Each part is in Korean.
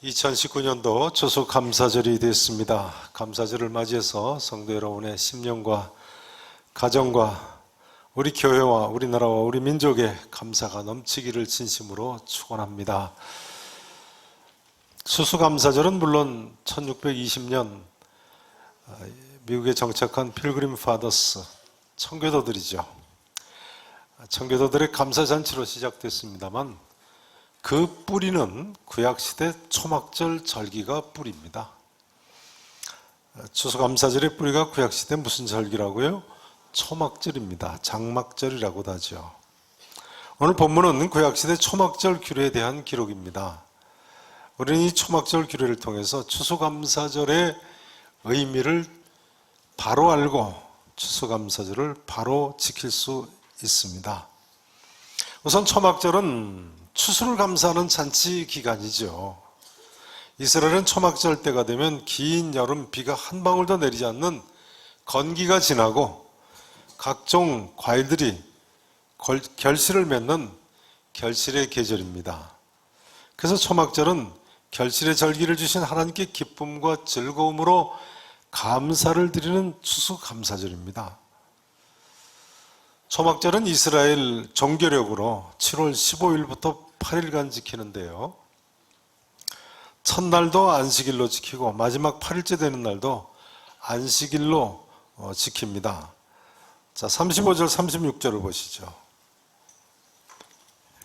2019년도 추수감사절이 됐습니다. 감사절을 맞이해서 성도 여러분의 심령과 가정과 우리 교회와 우리나라와 우리 민족의 감사가 넘치기를 진심으로 축원합니다. 추수감사절은 물론 1620년 미국에 정착한 필그림 파더스 청교도들이죠. 청교도들의 감사잔치로 시작됐습니다만 그 뿌리는 구약시대 초막절 절기가 뿌리입니다. 추수감사절의 뿌리가 구약시대 무슨 절기라고요? 초막절입니다. 장막절이라고도 하죠. 오늘 본문은 구약시대 초막절 규례에 대한 기록입니다. 우리는 이 초막절 규례를 통해서 추수감사절의 의미를 바로 알고 추수감사절을 바로 지킬 수 있습니다. 우선 초막절은 추수를 감사하는 잔치 기간이죠. 이스라엘은 초막절 때가 되면 긴 여름 비가 한 방울도 내리지 않는 건기가 지나고 각종 과일들이 결실을 맺는 결실의 계절입니다. 그래서 초막절은 결실의 절기를 주신 하나님께 기쁨과 즐거움으로 감사를 드리는 추수감사절입니다. 초막절은 이스라엘 종교력으로 7월 15일부터 8일간 지키는데요. 첫날도 안식일로 지키고 마지막 8일째 되는 날도 안식일로 지킵니다. 자, 35절, 36절을 보시죠.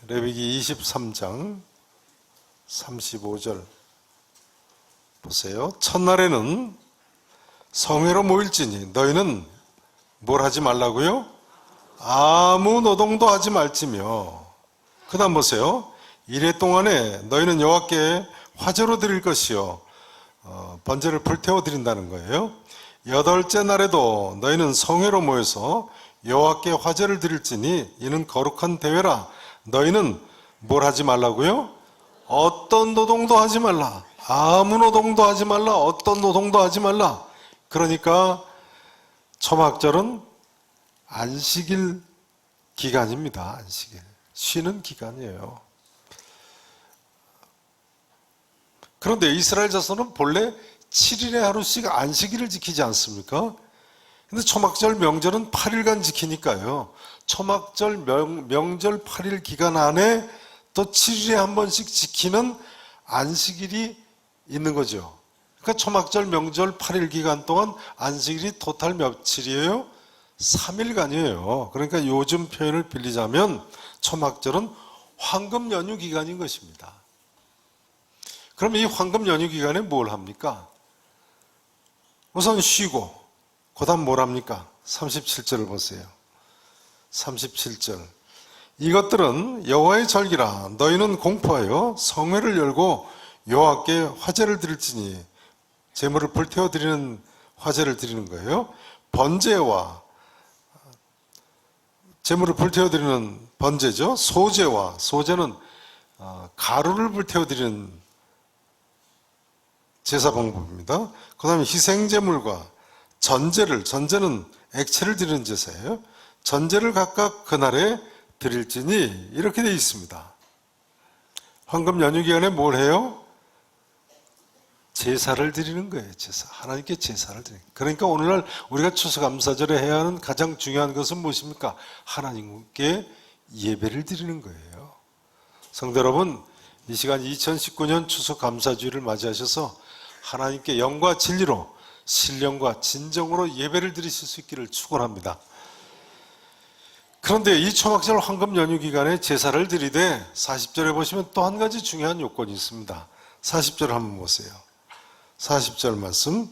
레위기 23장 35절 보세요. 첫날에는 성회로 모일지니 너희는 뭘 하지 말라고요? 아무 노동도 하지 말지며. 그 다음 보세요. 이래 동안에 너희는 여호와께 화제로 드릴 것이요 번제를 불태워 드린다는 거예요. 여덟째 날에도 너희는 성회로 모여서 여호와께 화제를 드릴지니 이는 거룩한 대회라. 너희는 뭘 하지 말라고요? 어떤 노동도 하지 말라. 아무 노동도 하지 말라. 어떤 노동도 하지 말라. 그러니까 초막절은 안식일 기간입니다. 안식일. 쉬는 기간이에요. 그런데 이스라엘 자손은 본래 7일에 하루씩 안식일을 지키지 않습니까? 근데 초막절 명절은 8일간 지키니까요. 초막절 명절 8일 기간 안에 또 7일에 한 번씩 지키는 안식일이 있는 거죠. 그러니까 초막절 명절 8일 기간 동안 안식일이 토탈 며칠이에요? 3일간이에요. 그러니까 요즘 표현을 빌리자면 초막절은 황금 연휴 기간인 것입니다. 그럼 이 황금 연휴 기간에 뭘 합니까? 우선 쉬고 그 다음 뭘 합니까? 37절을 보세요. 37절 이것들은 여호와의 절기라. 너희는 공포하여 성회를 열고 여호와께 화제를 드릴지니 제물을 불태워 드리는 화제를 드리는 거예요. 번제와 제물을 불태워 드리는 번제죠. 소제는 가루를 불태워 드리는 제사 방법입니다. 그 다음에 희생제물과 전제는 액체를 드리는 제사예요. 전제를 각각 그날에 드릴지니 이렇게 되어 있습니다. 황금 연휴 기간에 뭘 해요? 제사를 드리는 거예요. 제사. 하나님께 제사를 드리는 거예요. 그러니까 오늘날 우리가 추수감사절에 해야 하는 가장 중요한 것은 무엇입니까? 하나님께 예배를 드리는 거예요. 성도 여러분, 이 시간 2019년 추수감사주일을 맞이하셔서 하나님께 영과 진리로 신령과 진정으로 예배를 드리실 수 있기를 축원합니다. 그런데 이 초막절 황금 연휴 기간에 제사를 드리되 40절에 보시면 또 한 가지 중요한 요건이 있습니다. 40절을 한번 보세요. 40절 말씀.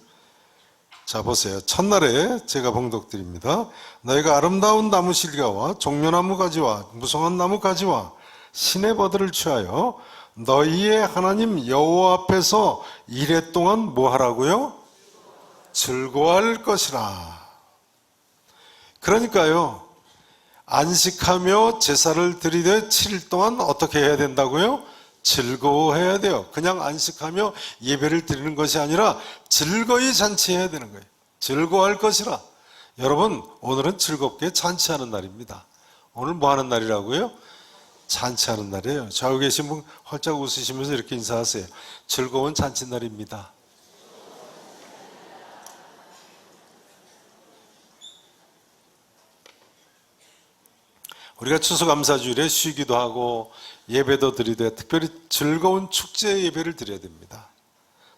자, 보세요. 첫날에 제가 봉독드립니다. 너희가 아름다운 나무 실과와 종려나무 가지와 무성한 나무 가지와 시내버들을 취하여 너희의 하나님 여호와 앞에서 이래 동안 뭐 하라고요? 즐거워할 것이라. 그러니까요, 안식하며 제사를 드리되 7일 동안 어떻게 해야 된다고요? 즐거워해야 돼요. 그냥 안식하며 예배를 드리는 것이 아니라 즐거이 잔치해야 되는 거예요. 즐거워할 것이라. 여러분, 오늘은 즐겁게 잔치하는 날입니다. 오늘 뭐 하는 날이라고요? 잔치하는 날이에요. 좌우 계신 분 활짝 웃으시면서 이렇게 인사하세요. 즐거운 잔치날입니다. 우리가 추수감사주일에 쉬기도 하고 예배도 드리되 특별히 즐거운 축제 예배를 드려야 됩니다.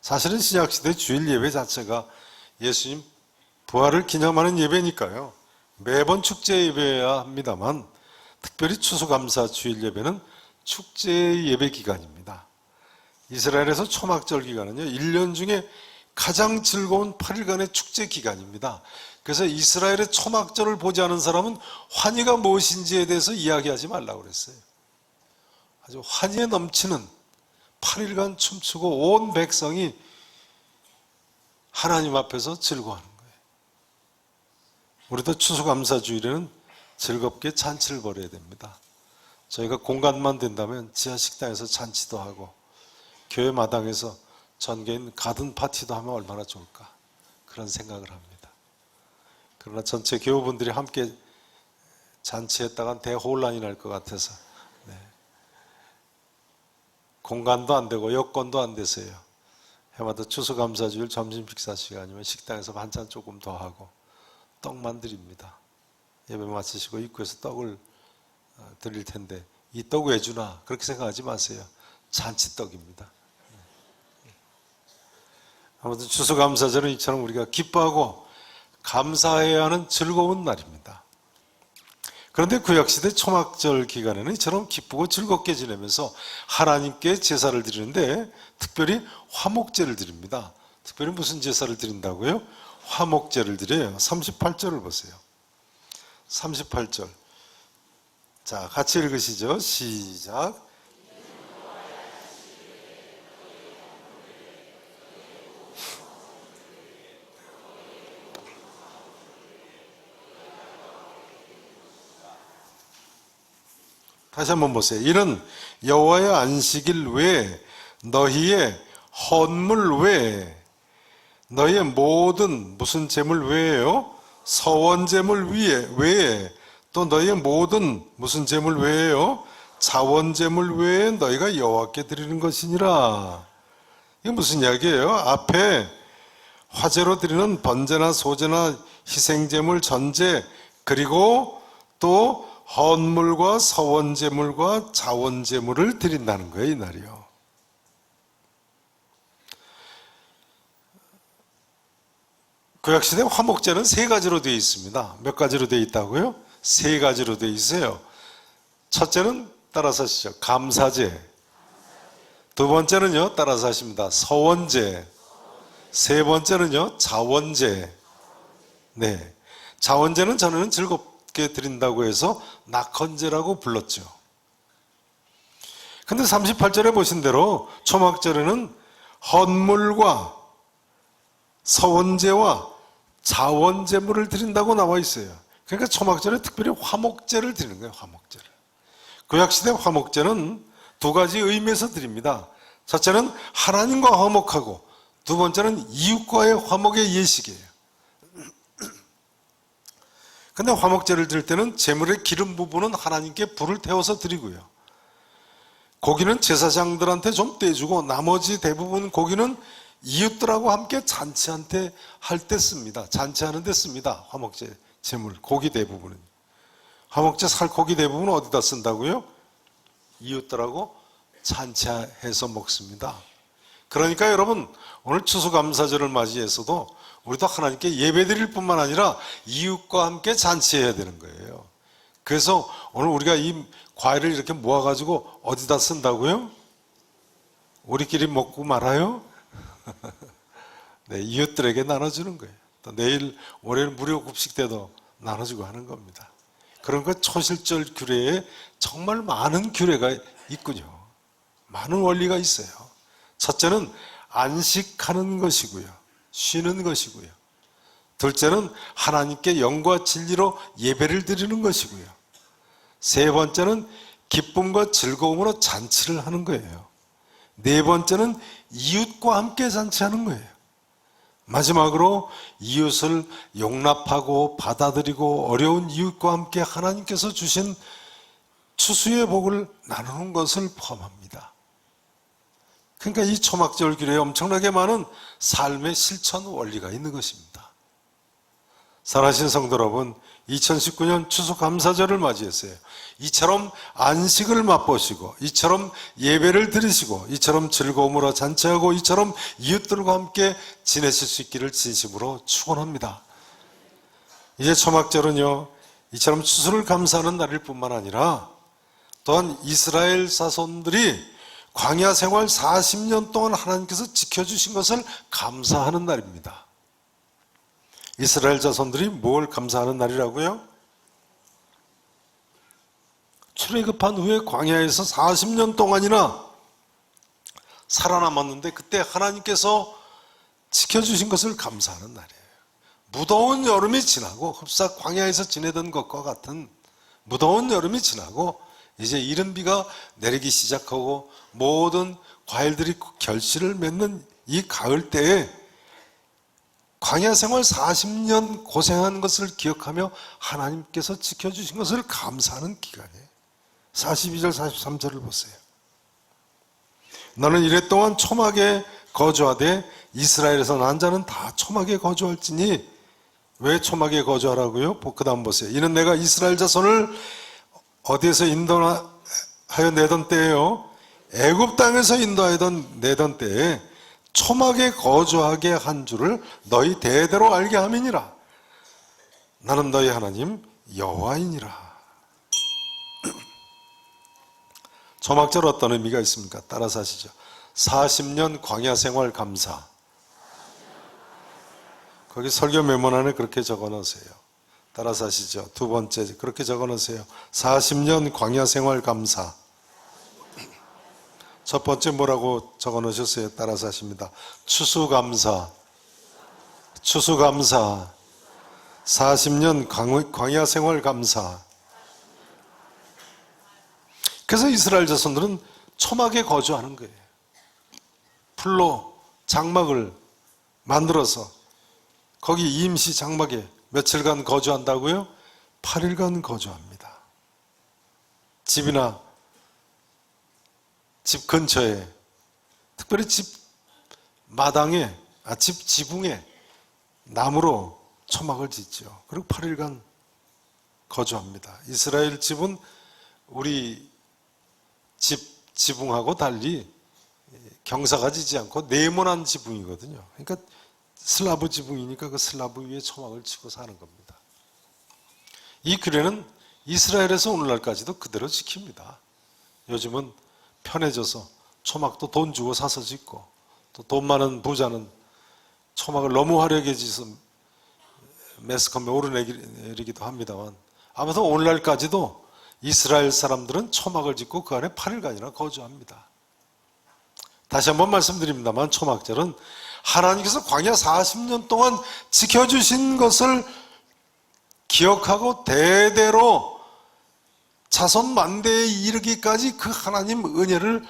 사실은 신약시대 주일 예배 자체가 예수님 부활을 기념하는 예배니까요. 매번 축제 예배여야 합니다만 특별히 추수감사 주일 예배는 축제 예배 기간입니다. 이스라엘에서 초막절 기간은요, 1년 중에 가장 즐거운 8일간의 축제 기간입니다. 그래서 이스라엘의 초막절을 보지 않은 사람은 환희가 무엇인지에 대해서 이야기하지 말라고 그랬어요. 아주 환희에 넘치는 8일간 춤추고 온 백성이 하나님 앞에서 즐거워하는 거예요. 우리도 추수감사주일에는 즐겁게 잔치를 벌여야 됩니다. 저희가 공간만 된다면 지하 식당에서 잔치도 하고 교회 마당에서 전개인 가든 파티도 하면 얼마나 좋을까 그런 생각을 합니다. 그러나 전체 교우분들이 함께 잔치했다간 대혼란이 날 것 같아서 공간도 안 되고 여건도 안 되세요. 해마다 추수감사주일 점심 식사 시간이면 식당에서 반찬 조금 더 하고 떡만 드립니다. 예배 마치시고 입구에서 떡을 드릴 텐데 이 떡 왜 주나 그렇게 생각하지 마세요. 잔치떡입니다. 아무튼 추수감사절은 이처럼 우리가 기뻐하고 감사해야 하는 즐거운 날입니다. 그런데 구약시대 초막절 기간에는 이처럼 기쁘고 즐겁게 지내면서 하나님께 제사를 드리는데 특별히 화목제를 드립니다. 특별히 무슨 제사를 드린다고요? 화목제를 드려요. 38절을 보세요. 38절. 자, 같이 읽으시죠. 시작. 다시 한번 보세요. 이는 여호와의 안식일 외에 너희의 헌물 외에 너희의 모든 무슨 제물 외에요? 서원 제물 외에 또 너희의 모든 무슨 제물 외에요? 자원 제물 외에 너희가 여호와께 드리는 것이니라. 이게 무슨 이야기예요? 앞에 화제로 드리는 번제나 소제나 희생제물 전제 그리고 또 헌물과 서원제물과 자원제물을 드린다는 거예요, 이 날이요. 구약시대 화목제는 세 가지로 되어 있습니다. 몇 가지로 되어 있다고요? 세 가지로 되어 있어요. 첫째는 따라서 하시죠. 감사제. 두 번째는요, 따라서 하십니다. 서원제. 세 번째는요, 자원제. 네. 자원제는 저는 즐겁게 드린다고 해서 낙헌제라고 불렀죠. 근데 38절에 보신 대로 초막절에는 헌물과 서원제와 자원제물을 드린다고 나와 있어요. 그러니까 초막절에 특별히 화목제를 드리는 거예요. 화목제를. 구약시대 화목제는 두 가지 의미에서 드립니다. 첫째는 하나님과 화목하고 두 번째는 이웃과의 화목의 예식이에요. 근데 화목제를 드릴 때는 제물의 기름 부분은 하나님께 불을 태워서 드리고요. 고기는 제사장들한테 좀 떼주고 나머지 대부분 고기는 이웃들하고 함께 잔치한테 할 때 씁니다. 잔치하는 데 씁니다. 화목제 제물, 고기 대부분은. 화목제 살코기 대부분은 어디다 쓴다고요? 이웃들하고 잔치해서 먹습니다. 그러니까 여러분 오늘 추수감사절을 맞이해서도 우리도 하나님께 예배드릴 뿐만 아니라 이웃과 함께 잔치해야 되는 거예요. 그래서 오늘 우리가 이 과일을 이렇게 모아가지고 어디다 쓴다고요? 우리끼리 먹고 말아요? 네, 이웃들에게 나눠주는 거예요. 또 내일 올해는 무료 급식 때도 나눠주고 하는 겁니다. 그런 것 초실절 규례에 정말 많은 규례가 있군요. 많은 원리가 있어요. 첫째는 안식하는 것이고요. 쉬는 것이고요. 둘째는 하나님께 영과 진리로 예배를 드리는 것이고요. 세 번째는 기쁨과 즐거움으로 잔치를 하는 거예요. 네 번째는 이웃과 함께 잔치하는 거예요. 마지막으로 이웃을 용납하고 받아들이고 어려운 이웃과 함께 하나님께서 주신 추수의 복을 나누는 것을 포함합니다. 그러니까 이 초막절 규례에 엄청나게 많은 삶의 실천 원리가 있는 것입니다. 사랑하신 성도 여러분, 2019년 추수감사절을 맞이했어요. 이처럼 안식을 맛보시고, 이처럼 예배를 드리시고, 이처럼 즐거움으로 잔치하고, 이처럼 이웃들과 함께 지내실 수 있기를 진심으로 축원합니다. 이제 초막절은요, 이처럼 추수를 감사하는 날일 뿐만 아니라 또한 이스라엘 자손들이 광야 생활 40년 동안 하나님께서 지켜주신 것을 감사하는 날입니다. 이스라엘 자손들이 뭘 감사하는 날이라고요? 출애굽한 후에 광야에서 40년 동안이나 살아남았는데 그때 하나님께서 지켜주신 것을 감사하는 날이에요. 무더운 여름이 지나고 흡사 광야에서 지내던 것과 같은 무더운 여름이 지나고 이제 이른 비가 내리기 시작하고 모든 과일들이 결실을 맺는 이 가을 때에 광야 생활 40년 고생한 것을 기억하며 하나님께서 지켜주신 것을 감사하는 기간이에요. 42절 43절을 보세요. 너는 이래 동안 초막에 거주하되 이스라엘에서 난 자는 다 초막에 거주할지니. 왜 초막에 거주하라고요? 그 다음 보세요. 이는 내가 이스라엘 자손을 어디에서 인도하여 내던 때예요? 애굽 땅에서 인도하여 내던 때에 초막에 거주하게 한 줄을 너희 대대로 알게 함이니라. 나는 너희 하나님 여호와이니라. 초막절 어떤 의미가 있습니까? 따라서 하시죠. 40년 광야 생활 감사. 거기 설교 메모 안에 그렇게 적어 놓으세요. 따라서 하시죠. 두 번째 그렇게 적어 놓으세요. 40년 광야 생활 감사. 첫 번째 뭐라고 적어 놓으셨어요? 따라서 하십니다. 추수감사. 추수감사. 40년 광야 생활 감사. 그래서 이스라엘 자손들은 초막에 거주하는 거예요. 풀로 장막을 만들어서 거기 임시 장막에 며칠간 거주한다고요? 8일간 거주합니다. 집이나 집 근처에, 특별히 집 마당에, 집 지붕에 나무로 초막을 짓죠. 그리고 8일간 거주합니다. 이스라엘 집은 우리 집 지붕하고 달리 경사가 지지 않고 네모난 지붕이거든요. 그러니까 슬라브 지붕이니까 그 슬라브 위에 초막을 치고 사는 겁니다. 이 규례는 이스라엘에서 오늘날까지도 그대로 지킵니다. 요즘은 편해져서 초막도 돈 주고 사서 짓고, 또 돈 많은 부자는 초막을 너무 화려하게 짓어서 매스컴에 오르내리기도 합니다만, 아무튼 오늘날까지도 이스라엘 사람들은 초막을 짓고 그 안에 8일간이나 거주합니다. 다시 한번 말씀드립니다만 초막절은 하나님께서 광야 40년 동안 지켜주신 것을 기억하고 대대로 자손 만대에 이르기까지 그 하나님 은혜를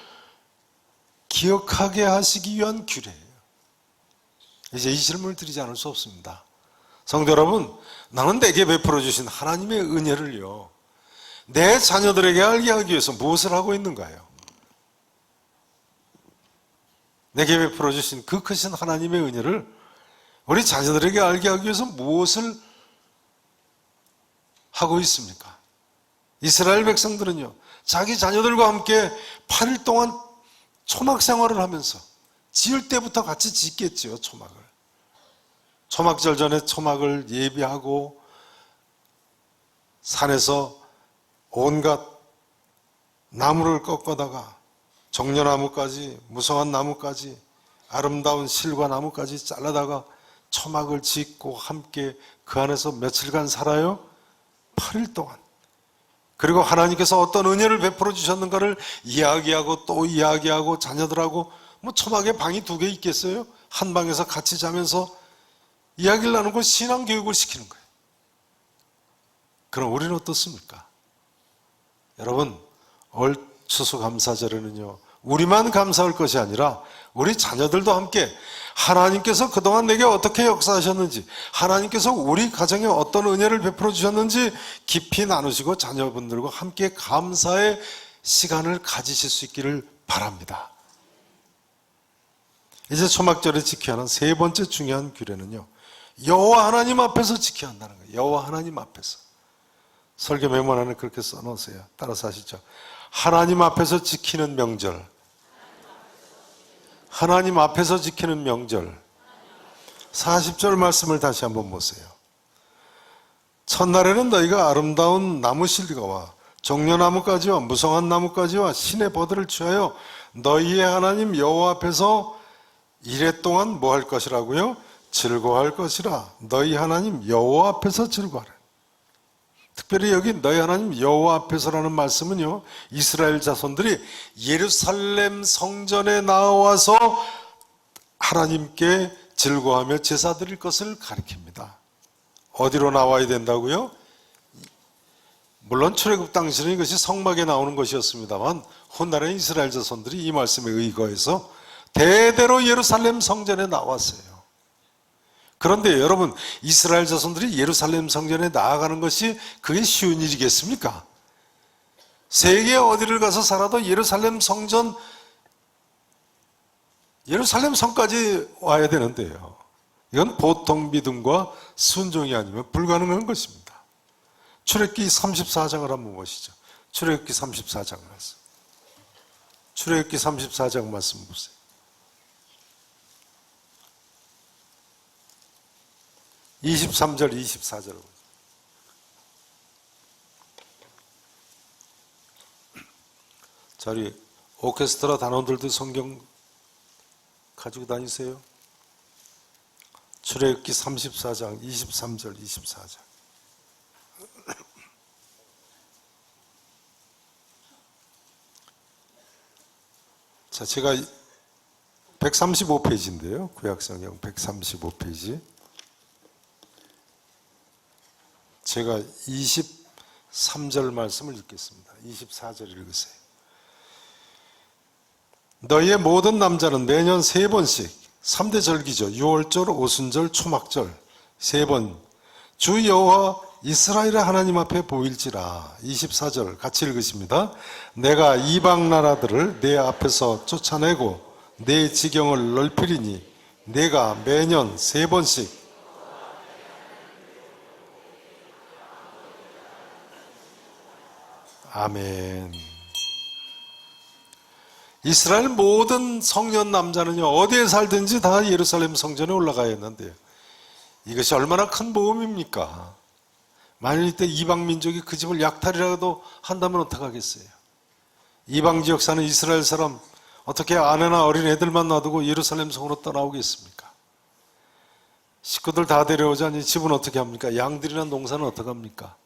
기억하게 하시기 위한 규례예요. 이제 이 질문을 드리지 않을 수 없습니다. 성도 여러분, 나는 내게 베풀어 주신 하나님의 은혜를요, 내 자녀들에게 알게 하기 위해서 무엇을 하고 있는가요? 내게 베풀어 주신 그 크신 하나님의 은혜를 우리 자녀들에게 알게 하기 위해서 무엇을 하고 있습니까? 이스라엘 백성들은요, 자기 자녀들과 함께 8일 동안 초막 생활을 하면서 지을 때부터 같이 짓겠지요, 초막을. 초막절 전에 초막을 예비하고 산에서 온갖 나무를 꺾어다가 정려나무까지, 무성한 나무까지, 아름다운 실과 나무까지 잘라다가 초막을 짓고 함께 그 안에서 며칠간 살아요? 8일 동안. 그리고 하나님께서 어떤 은혜를 베풀어 주셨는가를 이야기하고 또 이야기하고, 자녀들하고 뭐 초막에 방이 2개 있겠어요? 한 방에서 같이 자면서 이야기를 나누고 신앙 교육을 시키는 거예요. 그럼 우리는 어떻습니까? 여러분, 올 추수감사절에는요, 우리만 감사할 것이 아니라 우리 자녀들도 함께 하나님께서 그동안 내게 어떻게 역사하셨는지, 하나님께서 우리 가정에 어떤 은혜를 베풀어 주셨는지 깊이 나누시고 자녀분들과 함께 감사의 시간을 가지실 수 있기를 바랍니다. 이제 초막절에 지켜야 하는 세 번째 중요한 규례는요, 여호와 하나님 앞에서 지켜야 한다는 거예요. 여호와 하나님 앞에서. 설교 메모 안에 그렇게 써놓으세요. 따라서 하시죠. 하나님 앞에서 지키는 명절. 하나님 앞에서 지키는 명절. 40절 말씀을 다시 한번 보세요. 첫날에는 너희가 아름다운 나무 실과와 종려나무까지와 무성한 나무까지와 신의 버들을 취하여 너희의 하나님 여호와 앞에서 이래 동안 뭐 할 것이라고요? 즐거워할 것이라. 너희 하나님 여호와 앞에서 즐거워하라. 특별히 여기 너희 하나님 여호와 앞에서라는 말씀은요, 이스라엘 자손들이 예루살렘 성전에 나와서 하나님께 즐거워하며 제사 드릴 것을 가리킵니다. 어디로 나와야 된다고요? 물론 출애굽 당시는 이것이 성막에 나오는 것이었습니다만 훗날에 이스라엘 자손들이 이 말씀에 의거해서 대대로 예루살렘 성전에 나왔어요. 그런데 여러분, 이스라엘 자손들이 예루살렘 성전에 나아가는 것이 그게 쉬운 일이겠습니까? 세계 어디를 가서 살아도 예루살렘 성전, 예루살렘 성까지 와야 되는데요, 이건 보통 믿음과 순종이 아니면 불가능한 것입니다. 출애굽기 34장을 한번 보시죠. 출애굽기 34장 말씀. 출애굽기 34장 말씀 보세요. 23절, 24절. 저리 오케스트라 단원들도 성경 가지고 다니세요. 출애굽기 34장 23절, 24절. 자, 제가 135페이지인데요. 구약성경 135페이지. 제가 23절 말씀을 읽겠습니다. 24절 읽으세요. 너희의 모든 남자는 매년 3번씩 3대 절기죠. 유월절, 오순절, 초막절 3번 주 여호와 이스라엘의 하나님 앞에 보일지라. 24절 같이 읽으십니다. 내가 이방 나라들을 내 앞에서 쫓아내고 내 지경을 넓히리니 내가 매년 3번씩 아멘. 이스라엘 모든 성년 남자는요, 어디에 살든지 다 예루살렘 성전에 올라가야 했는데요, 이것이 얼마나 큰 모험입니까? 만일 이때 이방 민족이 그 집을 약탈이라도 한다면 어떡하겠어요? 이방 지역 사는 이스라엘 사람 어떻게 아내나 어린 애들만 놔두고 예루살렘 성으로 떠나오겠습니까? 식구들 다 데려오자니 집은 어떻게 합니까? 양들이나 농사는 어떻게 합니까?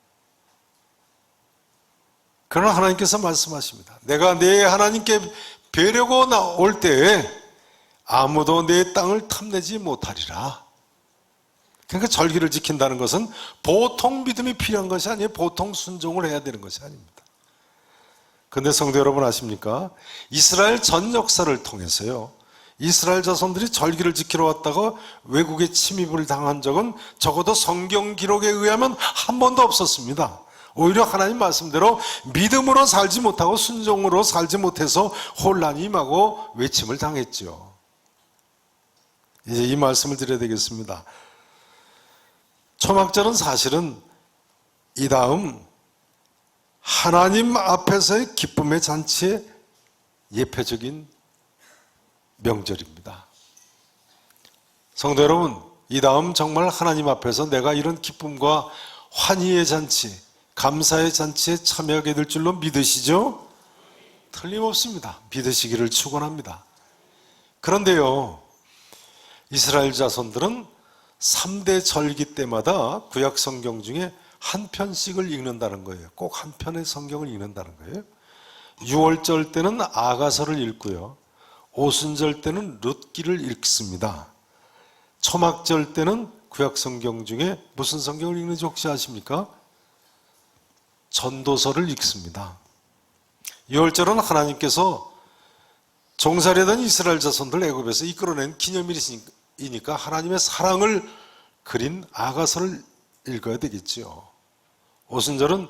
그러나 하나님께서 말씀하십니다. 내가 내 하나님께 뵈려고 올 때에 아무도 내 땅을 탐내지 못하리라. 그러니까 절기를 지킨다는 것은 보통 믿음이 필요한 것이 아니에요. 보통 순종을 해야 되는 것이 아닙니다. 그런데 성도 여러분 아십니까? 이스라엘 전 역사를 통해서요, 이스라엘 자손들이 절기를 지키러 왔다가 외국의 침입을 당한 적은 적어도 성경 기록에 의하면 한 번도 없었습니다. 오히려 하나님 말씀대로 믿음으로 살지 못하고 순종으로 살지 못해서 혼란이 임하고 외침을 당했죠. 이제 이 말씀을 드려야 되겠습니다. 초막절은 사실은 이 다음 하나님 앞에서의 기쁨의 잔치의 예표적인 명절입니다. 성도 여러분, 이 다음 정말 하나님 앞에서 내가 이런 기쁨과 환희의 잔치, 감사의 잔치에 참여하게 될 줄로 믿으시죠? 틀림없습니다. 믿으시기를 축원합니다. 그런데요, 이스라엘 자손들은 3대 절기 때마다 구약 성경 중에 한 편씩을 읽는다는 거예요. 꼭 한 편의 성경을 읽는다는 거예요. 6월절 때는 아가서를 읽고요, 오순절 때는 룻기를 읽습니다. 초막절 때는 구약 성경 중에 무슨 성경을 읽는지 혹시 아십니까? 전도서를 읽습니다. 6월절은 하나님께서 종살이던 이스라엘 자손들 애굽에서 이끌어낸 기념일이니까 하나님의 사랑을 그린 아가서를 읽어야 되겠지요. 오순절은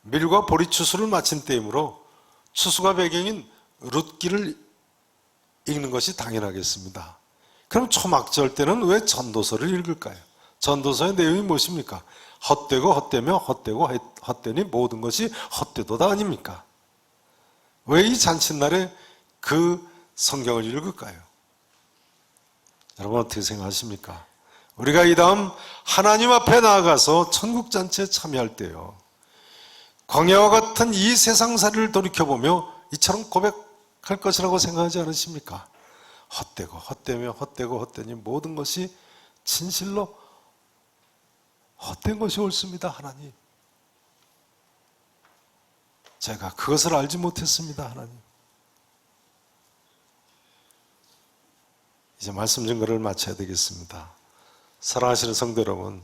밀과 보리 추수를 마친 때이므로 추수가 배경인 룻기를 읽는 것이 당연하겠습니다. 그럼 초막절 때는 왜 전도서를 읽을까요? 전도서의 내용이 무엇입니까? 헛되고 헛되며 헛되고 헛되니 모든 것이 헛되도다 아닙니까? 왜 이 잔칫날에 그 성경을 읽을까요? 여러분 어떻게 생각하십니까? 우리가 이 다음 하나님 앞에 나아가서 천국잔치에 참여할 때요, 광야와 같은 이 세상살이를 돌이켜보며 이처럼 고백할 것이라고 생각하지 않으십니까? 헛되고 헛되며 헛되고 헛되니 모든 것이 진실로 헛된 것이 옳습니다. 하나님, 제가 그것을 알지 못했습니다. 하나님. 이제 말씀 증거를 마쳐야 되겠습니다. 사랑하시는 성도 여러분,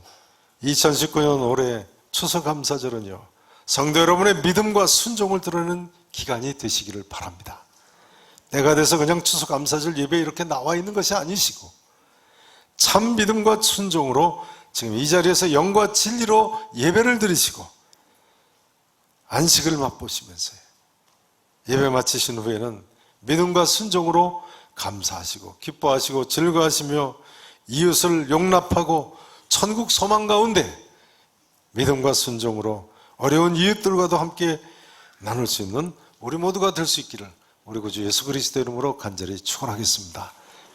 2019년 올해 추수감사절은요, 성도 여러분의 믿음과 순종을 드러내는 기간이 되시기를 바랍니다. 내가 돼서 그냥 추수감사절 예배에 이렇게 나와 있는 것이 아니시고 참 믿음과 순종으로 지금 이 자리에서 영과 진리로 예배를 드리시고 안식을 맛보시면서 예배 마치신 후에는 믿음과 순종으로 감사하시고 기뻐하시고 즐거워하시며 이웃을 용납하고 천국 소망 가운데 믿음과 순종으로 어려운 이웃들과도 함께 나눌 수 있는 우리 모두가 될 수 있기를 우리 구주 예수 그리스도 이름으로 간절히 축원하겠습니다.